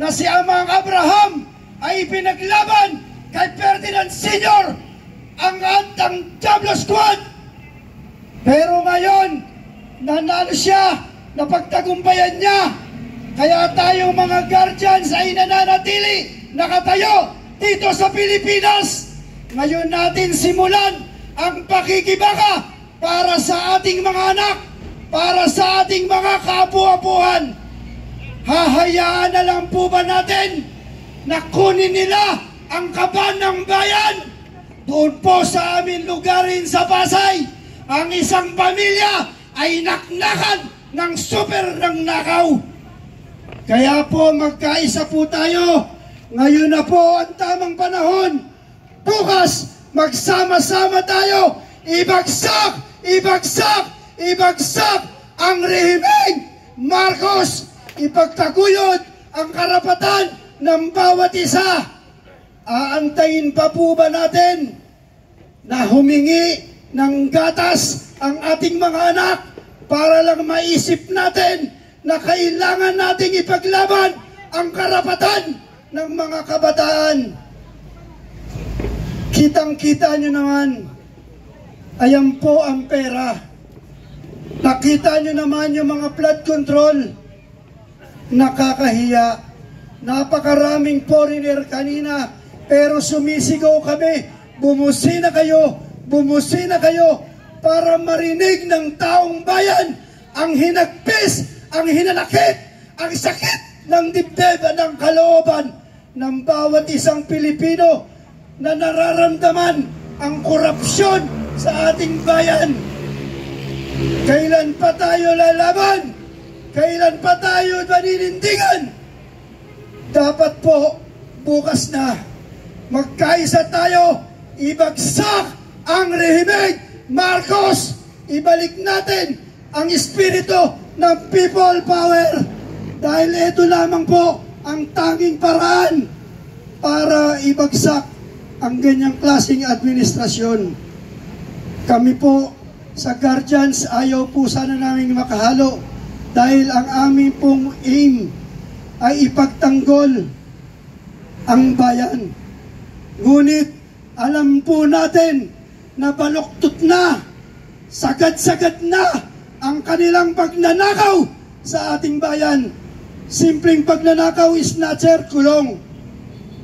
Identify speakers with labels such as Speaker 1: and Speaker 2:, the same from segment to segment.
Speaker 1: na si Amang Abraham ay pinaglaban kay Ferdinand Sr. ang Diablo Squad. Pero ngayon, nanalo siya, napagtagumpayan niya. Kaya tayong mga guardians ay nananatili, nakatayo dito sa Pilipinas. Ngayon natin simulan ang pakikibaka para sa ating mga anak, para sa ating mga kaapu-apuhan. Hahayaan na lang po ba natin na kunin nila ang kaban ng bayan? Doon po sa aming lugarin sa Pasay, ang isang pamilya ay naknakan ng super ng nakaw. Kaya po magkaisa po tayo. Ngayon na po ang tamang panahon. Bukas, magsama-sama tayo. Ibagsak, ibagsak, ibagsak ang rehimeng Marcos. Ipagtaguyod ang karapatan ng bawat isa. Aantayin pa po ba natin na humingi ng gatas ang ating mga anak para lang maisip natin na kailangan nating ipaglaban ang karapatan ng mga kabataan? Kitang-kita nyo naman, ayan po ang pera. Nakita nyo naman yung mga flood control. Nakakahiya. Napakaraming foreigner kanina, pero sumisigaw kami, bumusina kayo para marinig ng taong bayan ang hinagpis, ang hinanakit, ang sakit ng dibdib ng kalooban ng bawat isang Pilipino na nararamdaman ang korupsyon sa ating bayan. Kailan pa tayo lalaban? Kailan pa tayo maninindigan? Dapat po, bukas na, magkaisa tayo, ibagsak ang rehimeng Marcos. Ibalik natin ang espiritu ng people power. Dahil ito lamang po ang tanging paraan para ibagsak ang ganyang klaseng administrasyon. Kami po sa Guardians, ayaw po sana namin makahalo dahil ang aming pong aim ay ipagtanggol ang bayan. Ngunit alam po natin na baluktot na, sagad-sagad na ang kanilang pagnanakaw sa ating bayan. Simpleng pagnanakaw, snatcher, kulong.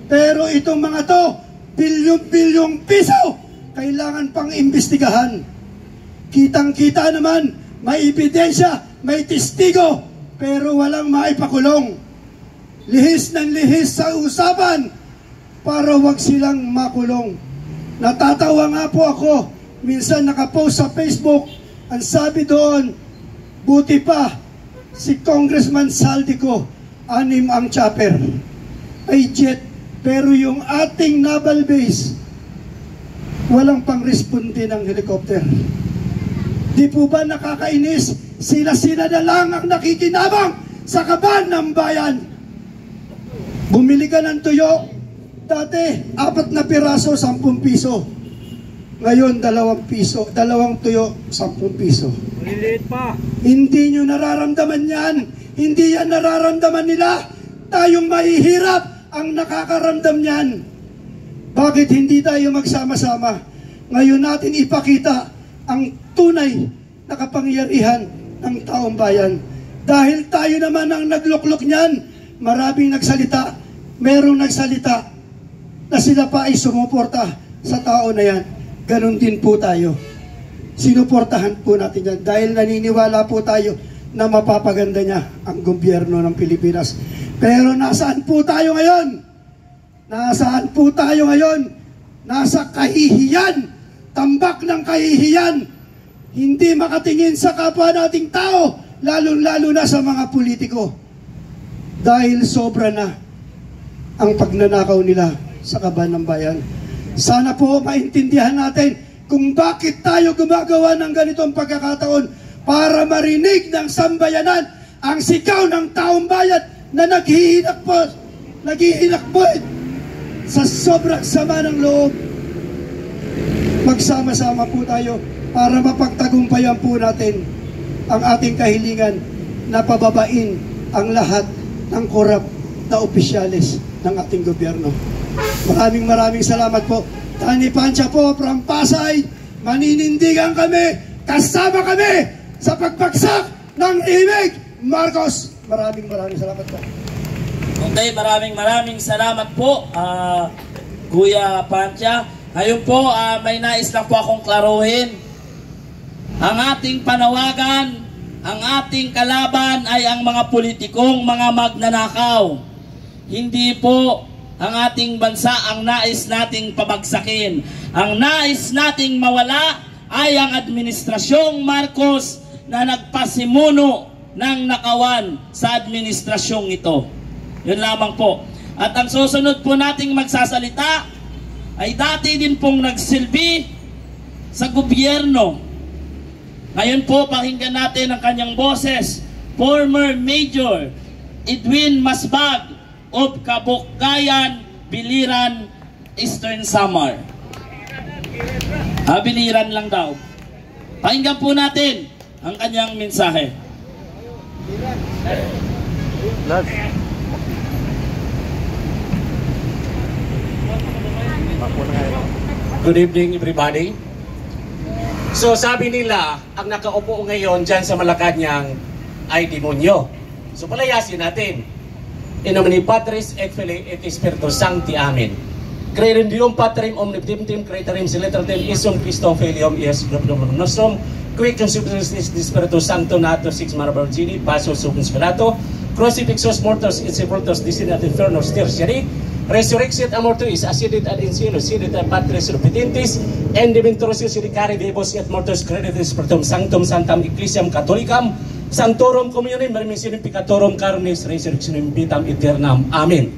Speaker 1: Pero itong mga to, bilyong-bilyong piso, kailangan pang imbestigahan. Kitang-kita naman, may ebidensya, may testigo, pero walang maipakulong. Lihis ng lihis sa usapan para wag silang makulong. Natatawa nga po ako, minsan nakapost sa Facebook, ang sabi doon, buti pa si Congressman Saldico, 6 ang chopper, ay jet, pero yung ating naval base, walang pang-responde ng helicopter. Di po ba nakakainis? Sila-sila na lang ang nakikinabang sa kaban ng bayan. Bumili ka ng tuyo, dati 4 na piraso, 10 piso. Ngayon 2 piso, 2 tuyo, 10 piso.
Speaker 2: Maliliit pa.
Speaker 1: Hindi nyo nararamdaman yan. Hindi yan nararamdaman nila. Tayong mahihirap ang nakakaramdam yan. Bakit hindi tayo magsama-sama? Ngayon natin ipakita ang tunay na kapangyarihan ng taong bayan. Dahil tayo naman ang nagluklok niyan, maraming nagsalita, merong nagsalita na sila pa ay sumuporta sa tao na yan. Ganon din po tayo. Sinuportahan po natin yan dahil naniniwala po tayo na mapapaganda niya ang gobyerno ng Pilipinas. Pero nasaan po tayo ngayon? Nasaan po tayo ngayon? Nasa kahihiyan, tambak ng kahihiyan. Hindi makatingin sa kapwa nating tao, lalong-lalo na sa mga politiko. Dahil sobra na ang pagnanakaw nila sa kaban ng bayan. Sana po maintindihan natin kung bakit tayo gumagawa ng ganitong pagkakataon para marinig ng sambayanan ang sigaw ng taong bayan na naghihinakbot sa sobrang sama ng loob. Magsama-sama po tayo para mapagtagumpayan po natin ang ating kahilingan na pababain ang lahat ng korap na opisyalis ng ating gobyerno. Maraming salamat po. Tani Pancha po from Pasay, maninindigan kami, kasama kami sa pagbagsak ng imig Marcos. Maraming salamat po.
Speaker 2: Okay, maraming salamat po, Kuya Pancha. Ngayon po, may nais lang po akong klaruhin. Ang ating panawagan, ang ating kalaban ay ang mga politikong mga magnanakaw. Hindi po ang ating bansa ang nais nating pabagsakin. Ang nais nating mawala ay ang administrasyong Marcos na nagpasimuno ng nakawan sa administrasyong ito. Yun lamang po. At ang susunod po nating magsasalita ay dati din pong nagsilbi sa gobyerno. Ngayon po, pakinggan natin ang kanyang boses. Former Major Edwin Masbag of Kabukgayan, Biliran, Eastern Samar. Biliran lang daw. Pakinggan po natin ang kanyang mensahe.
Speaker 3: Good evening everybody. So sabi nila, ang nakaupo ngayon dyan sa Malacanang ay demonyo. So palayasin natin. In nomine Patris et Filii et Spiritus Sancti. Amen. Credentium Patrim omnipotensum creatorem celebratem isum Christum filium ies globalum nostrum qui consubstantiis Spiritus Sancto nato six Marvirgini passus sub inspirato crucifixus mortus et sepultus descendat infernos tertiary resurrexit amortuis ascendit ad in cielo sidit ad Patris repetentes and diventus sedicari vivos et mortus creditis Spiritum Sanctum Santam Ecclesiam Catholicam Sanctorum Communionem Remissionem Peccatorum Carnis Resurrectionem Vitam Aeternam. Amen.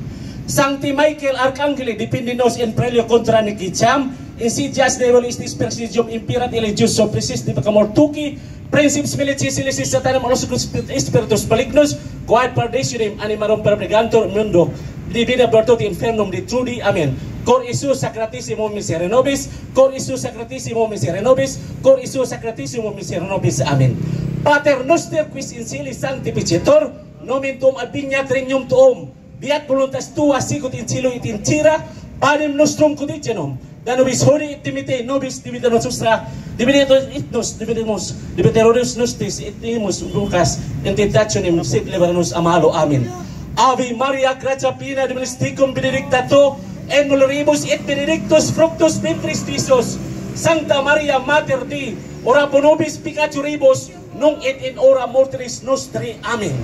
Speaker 3: Sancti Michael Arcangeli defendinos in prelio contra nequitiam insidias devolistis persidium imperat elegius sopresis de pecamortuci principes milicis illicis satanam onosicus spiritus malignos quod perditionem animarum perbrigantur mundo divina virtute infernum detrudi. Amen. Cor Isus sacratissimo misere nobis, cor Isus sacratissimo misere nobis, cor Isus sacratissimo misere nobis. Amen. Pater noster quis in cieli sanctificetur nomen tuum ad vignat regnum tuum biat voluntas tua sicut in cielo et in terra panem nostrum quotidianum da nobis hodie et dimitte nobis dimitte nostra dimitte itnos dimiteroris nostris et nimus lucas in tentationem sit liberanos amalo. Amen. Ave Maria gratia plena Dominus tecum benedicta tu in mulieribus et benedictus fructus ventris Jesus. Sancta Maria Mater Dei, ora pro nobis peccatoribus nunc et in hora mortis nostri. Amen.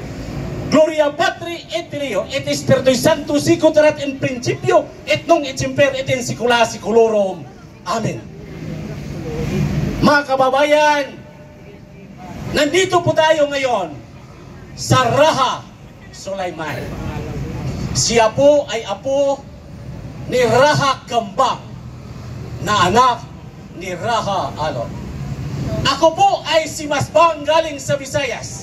Speaker 3: Gloria Patri et Filio et Spiritui Sancto sicut erat in principio et nunc et semper et in saecula saeculorum. Amen. Mga kababayan, nandito po tayo ngayon sa Raha Sulaiman. Siya po ay apo ni Raha Gambang na anak ni Raha Alon. Ako po ay si Masbang galing sa Visayas.